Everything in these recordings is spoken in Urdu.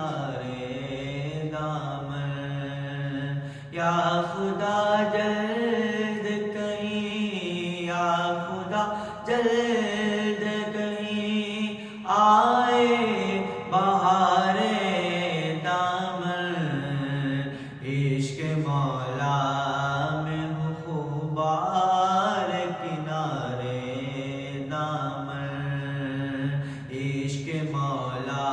کنارے دامن، یا خدا جلد کہیں، یا خدا جلد کہیں آئے بہار دامن، عشق مولا میں ہو خوبار کنارے دامن، عشق مولا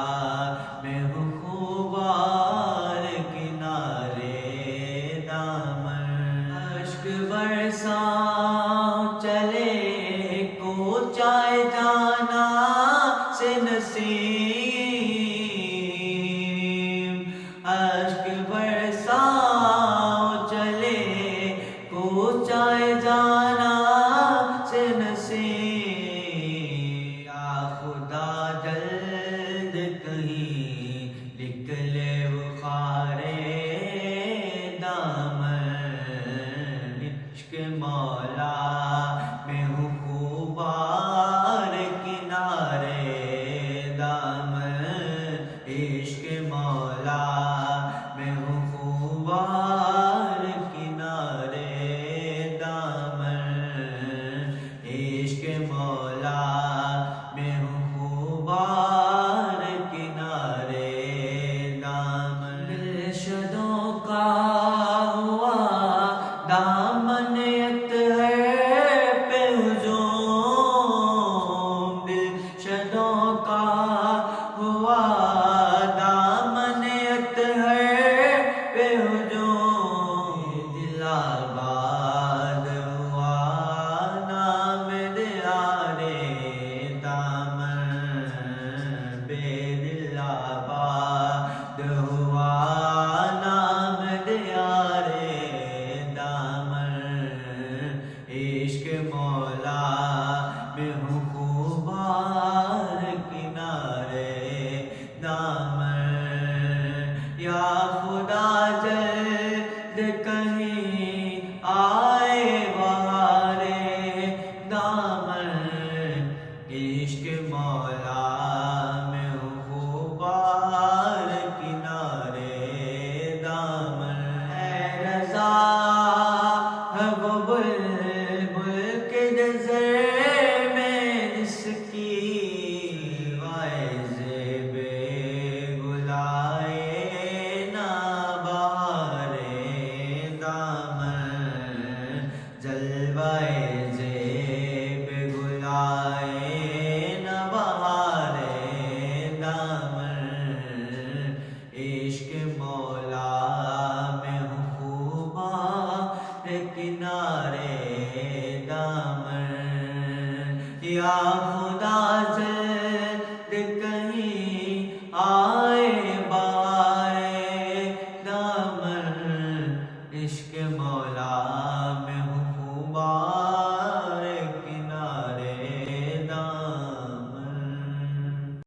میں ہو خوبار کنارے دامن، اشک برساؤں چلے کو چائے جانا سے نسیم، اشک برساؤں چلے کو چائے جانا سے نسیم، یا خدا جلد کہیں نکلے بخار دامن، عشق مولا میں ہوں خوبار کنارے دامن، عشق مولا میں ہوں خوبار کنارے دامن، عشق مولا میں ہوں خوبار کنارے دامن، دلشدوں کا ہوا دامن اطہر پہ ہجوم، دلشدوں کا ہوا دامن اطہر پہ ہجوم، دل آباد ہوا نام دیارے دامن، بے دل آباد ہوا نام دیارے دامن، عشق مولا میں ہوں خوبار کنارے دامن، یا خدا جلد کہیں آئے بہار دامن، عشق مولا میں ہوں خوبار کنارے دامن، اے رضا ہے وہ بلبل کے جزر میں جس کی وائز بے گلائے نہ بہار دامن، جلوائے زیب گلائے نہ بہار دامن، عشق مولا میں ہوں خوبار کنارے دامن، یا خدا